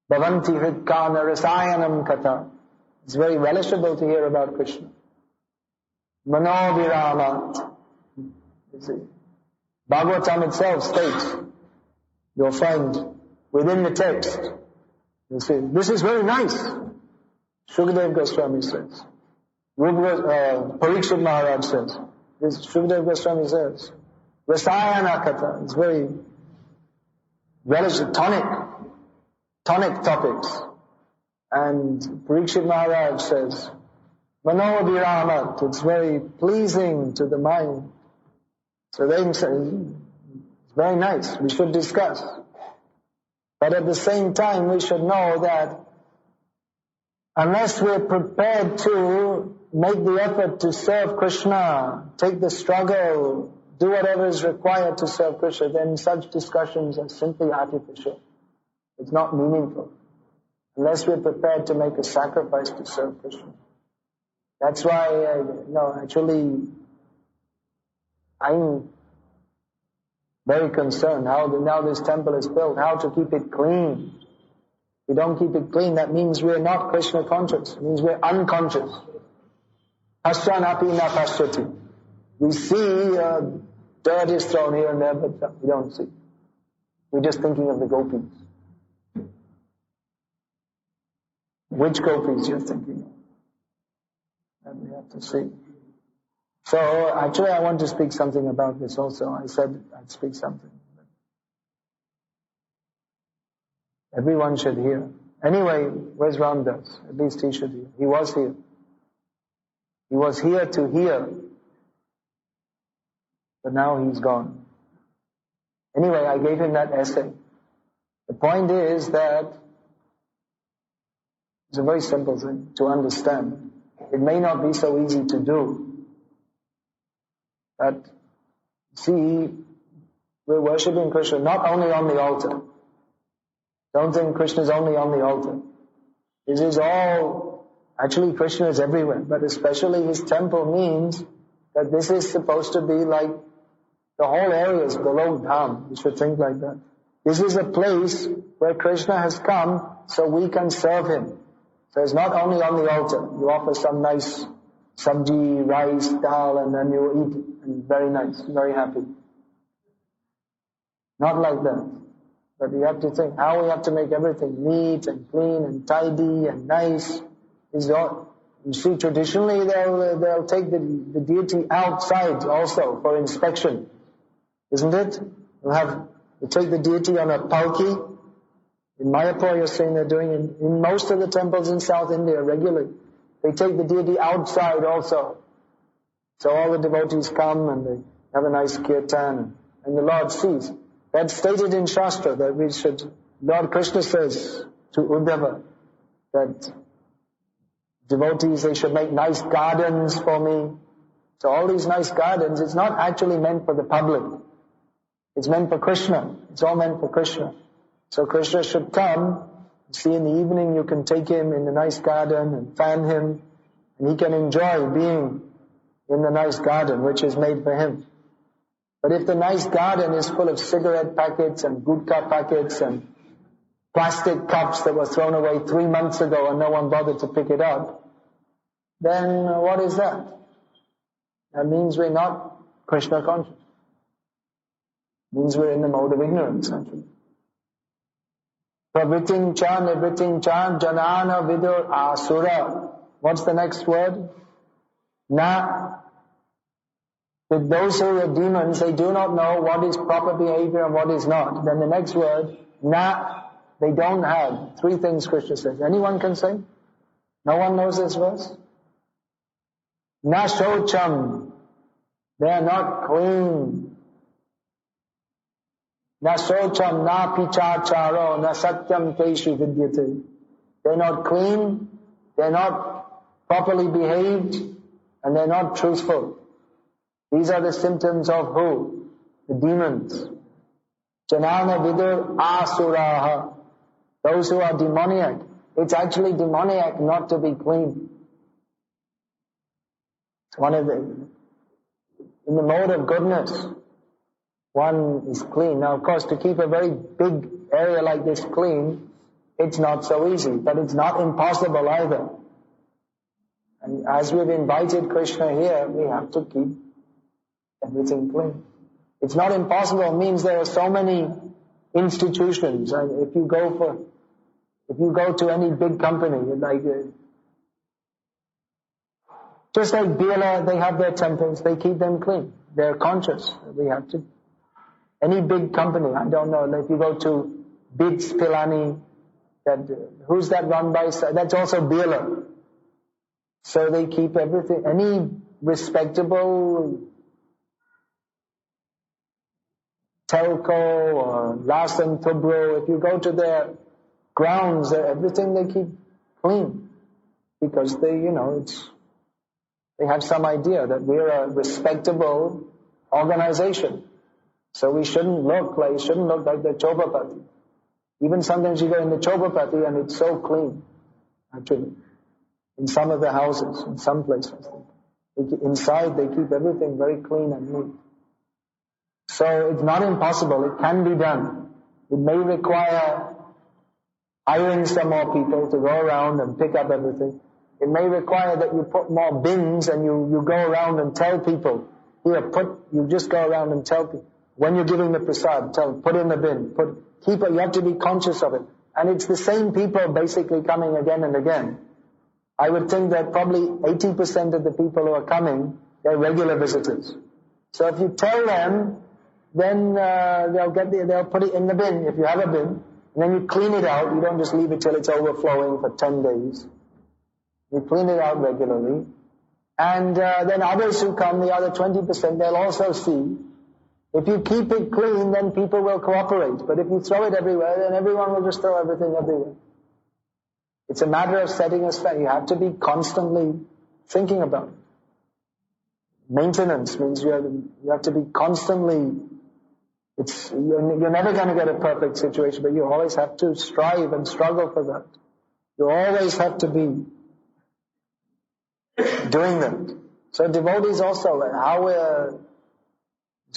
[SPEAKER 1] Bhavanti hritkana rasayanam katha. It's very relishable to hear about Krishna. Manobhiramat. You see, Bhagavatam itself states, you'll find within the text, you see, this is very nice. Shukadev Goswami says. Parikshit Maharaj says. This Shukadev Goswami says. Rasayana Katha. It's very relishable, tonic topics. And Parikshit Maharaj says, Manobhiramat. It's very pleasing to the mind. So they say, it's very nice. We should discuss. But at the same time, we should know that unless we're prepared to make the effort to serve Krishna, take the struggle, do whatever is required to serve Krishna, then such discussions are simply artificial. It's not meaningful. Unless we're prepared to make a sacrifice to serve Krishna. That's why, actually, I'm very concerned how now this temple is built, how to keep it clean. If we don't keep it clean, that means we're not Krishna conscious. It means we're unconscious. Pasyanapi na pasyati. We see dirt is thrown here and there, but we don't see. We're just thinking of the gopis. Which gopis you're thinking of? And we have to see. So, actually I want to speak something about this also. I said I'd speak something. Everyone should hear. Anyway, where's Ramdas? At least he should hear. He was here. He was here to hear. But now he's gone. Anyway, I gave him that essay. The point is that it's a very simple thing to understand. It may not be so easy to do. But, see, we're worshipping Krishna not only on the altar. Don't think Krishna is only on the altar. This is all, actually Krishna is everywhere, but especially his temple means that this is supposed to be like the whole area is below Dham. You should think like that. This is a place where Krishna has come so we can serve him. So it's not only on the altar. You offer some nice sabji, rice, dal, and then you eat it. And very nice, very happy. Not like that. But we have to think how we have to make everything neat and clean and tidy and nice. Is all, you see, traditionally they'll take the deity outside also for inspection. Isn't it? They'll take the deity on a palki. In Mayapur you're saying they're doing in most of the temples in South India regularly. They take the deity outside also. So all the devotees come and they have a nice kirtan and the Lord sees. That's stated in Shastra that we should, Lord Krishna says to Uddhava that devotees, they should make nice gardens for me. So all these nice gardens, it's not actually meant for the public. It's meant for Krishna. It's all meant for Krishna. So Krishna should come. See, in the evening you can take him in the nice garden and fan him, and he can enjoy being in the nice garden which is made for him. But if the nice garden is full of cigarette packets and gutka packets and plastic cups that were thrown away 3 months ago and no one bothered to pick it up, then what is that? That means we're not Krishna conscious. It means we're in the mode of ignorance, actually. Pravritin cha nivritin cha janana vidur asura. What's the next word? Na. That those who are demons, they do not know what is proper behavior and what is not. Then the next word, na, they don't have. 3 things Krishna says. Anyone can say? No one knows this verse? Na shocham, they are not clean. Na shocham, na pichacharo, na satyam teshu vidyate. They're not clean, they're not properly behaved, and they're not truthful. These are the symptoms of who? The demons. Janana vidur asuraha. Those who are demoniac. It's actually demoniac not to be clean. It's one of the, in the mode of goodness, one is clean. Now of course to keep a very big area like this clean, it's not so easy, but it's not impossible either. And as we've invited Krishna here, we have to keep everything clean. It's not impossible means there are so many institutions. If you go to any big company, like just like Birla, they have their temples, they keep them clean. They're conscious. We have to. Any big company, I don't know, if you go to Bits Pilani, who's that run by? That's also Birla. So they keep everything. Any respectable telco or Rasan Tubro, if you go to their grounds, everything they keep clean. Because they have some idea that we're a respectable organization. So we shouldn't look like the Chobapati. Even sometimes you go in the Chobapati and it's so clean, actually. In some of the houses, in some places. Inside they keep everything very clean and neat. So it's not impossible, it can be done. It may require hiring some more people to go around and pick up everything. It may require that you put more bins and you go around and tell people, you just go around and tell people, when you're giving the prasad, put in the bin, you have to be conscious of it. And it's the same people basically coming again and again. I would think that probably 80% of the people who are coming, they're regular visitors. So if you tell them, then they'll put it in the bin, if you have a bin, and then you clean it out. You don't just leave it till it's overflowing for 10 days. You clean it out regularly. And then others who come, the other 20%, they'll also see. If you keep it clean, then people will cooperate. But if you throw it everywhere, then everyone will just throw everything everywhere. It's a matter of setting aside. You have to be constantly thinking about it. Maintenance means you have to be constantly. You're never going to get a perfect situation, but you always have to strive and struggle for that. You always have to be doing that. So devotees also,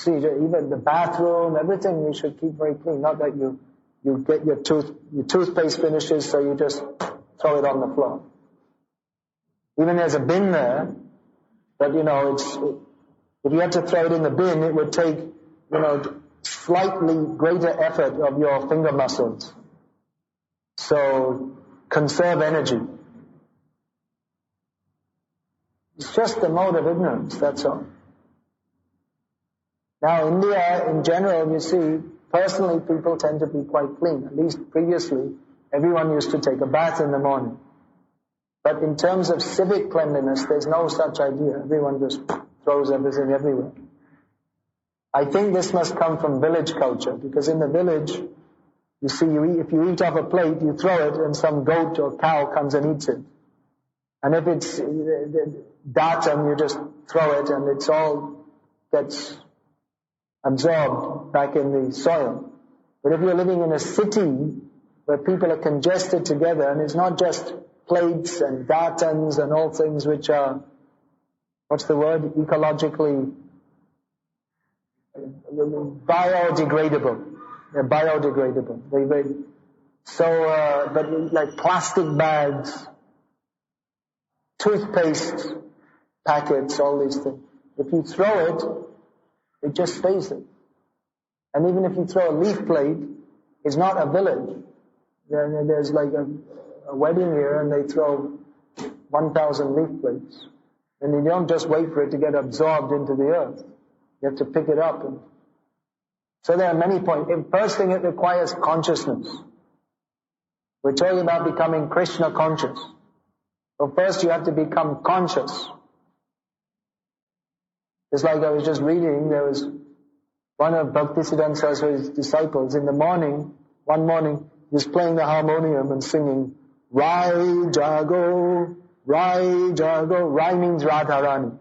[SPEAKER 1] even the bathroom, everything we should keep very clean. Not that you get your toothpaste finishes, so you just throw it on the floor. Even there's a bin there, but if you had to throw it in the bin, it would take, slightly greater effort of your finger muscles. So, conserve energy. It's just the mode of ignorance, that's all. Now, India, in general, you see, personally, people tend to be quite clean. At least previously, everyone used to take a bath in the morning. But in terms of civic cleanliness, there's no such idea. Everyone just throws everything everywhere. I think this must come from village culture, because in the village, you see, if you eat off a plate, you throw it, and some goat or cow comes and eats it. And if it's datam, you just throw it, and it's all gets absorbed back in the soil. But if you're living in a city where people are congested together, and it's not just plates and datans and all things which are, ecologically biodegradable. They're biodegradable. But like plastic bags, toothpaste packets, all these things. If you throw it, it just stays there. And even if you throw a leaf plate, it's not a village. There's like a wedding here and they throw 1,000 leaf plates. And you don't just wait for it to get absorbed into the earth. You have to pick it up. So there are many points. First thing, it requires consciousness. We're talking about becoming Krishna conscious. So first you have to become conscious. It's like I was just reading, there was one of Bhaktisiddhanta Saraswati's disciples in the morning, one morning, he was playing the harmonium and singing, Rai Jago, Rai Jago. Rai means Radharani.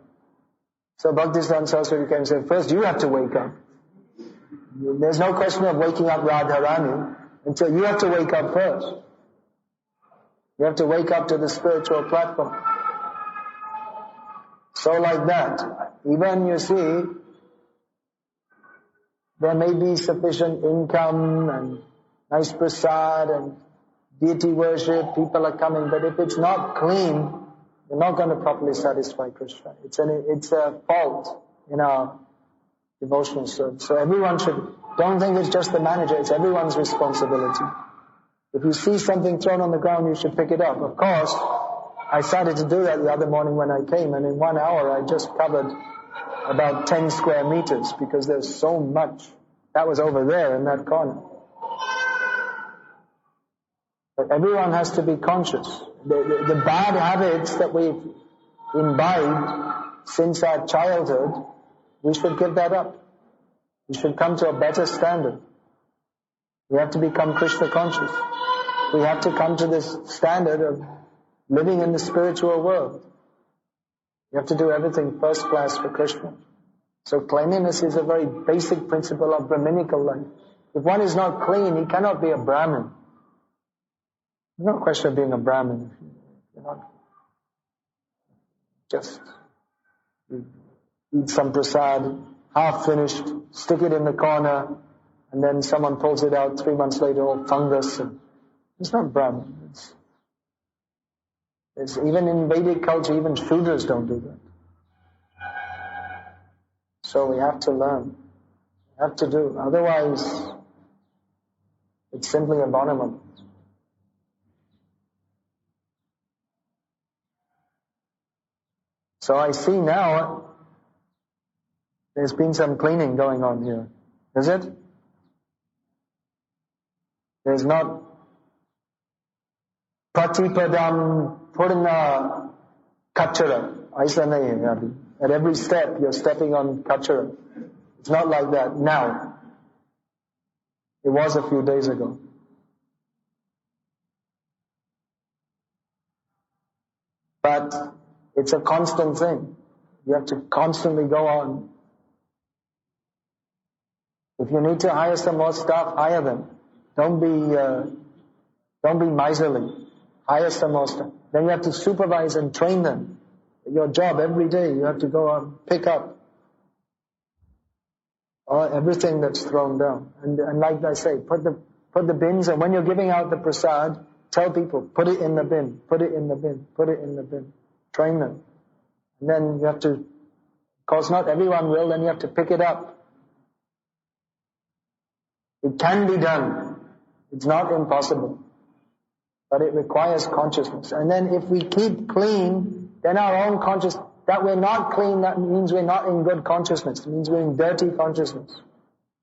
[SPEAKER 1] So Bhaktisiddhanta Saraswati came and said, first you have to wake up. There's no question of waking up Radharani until you have to wake up first. You have to wake up to the spiritual platform. So like that, even you see, there may be sufficient income and nice prasad and deity worship, people are coming, but if it's not clean, you're not going to properly satisfy Krishna. It's a fault in our devotional service. So everyone don't think it's just the manager, it's everyone's responsibility. If you see something thrown on the ground, you should pick it up. Of course, I started to do that the other morning when I came, and in 1 hour I just covered about 10 square meters because there's so much. That was over there in that corner. But everyone has to be conscious. The bad habits that we've imbibed since our childhood, we should give that up. We should come to a better standard. We have to become Krishna conscious. We have to come to this standard of living in the spiritual world. You have to do everything first class for Krishna. So cleanliness is a very basic principle of Brahminical life. If one is not clean, he cannot be a Brahmin. There's no question of being a Brahmin. You're not just eat some prasad, half finished, stick it in the corner, and then someone pulls it out 3 months later, all fungus. It's not Brahmin. It's even in Vedic culture, even Shudras don't do that. So we have to learn. We have to do. Otherwise, it's simply abominable. So I see now there's been some cleaning going on here. Is it? There's not Pratipadam Purna Kachara. Aisa nahi hai abhi. At every step you're stepping on Kachara. It's not like that now. It was a few days ago. But it's a constant thing. You have to constantly go on. If you need to hire some more staff, hire them. Don't be miserly. Hire some more staff. Then you have to supervise and train them. Your job every day, you have to go and pick up everything that's thrown down. And like I say, put the bins, and when you're giving out the prasad, tell people, put it in the bin, put it in the bin, put it in the bin. Train them. And then you have to, of course not everyone will, then you have to pick it up. It can be done. It's not impossible. But it requires consciousness. And then if we keep clean, then our own consciousness, that we're not clean, that means we're not in good consciousness. It means we're in dirty consciousness.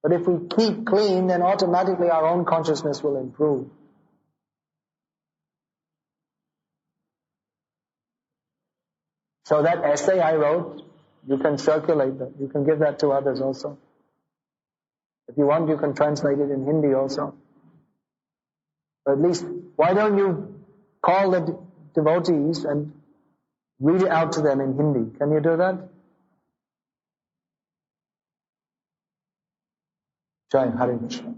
[SPEAKER 1] But if we keep clean, then automatically our own consciousness will improve. So that essay I wrote, you can circulate that. You can give that to others also. If you want, you can translate it in Hindi also. But at least, why don't you call the devotees and read it out to them in Hindi? Can you do that? Jai Hare Krishna.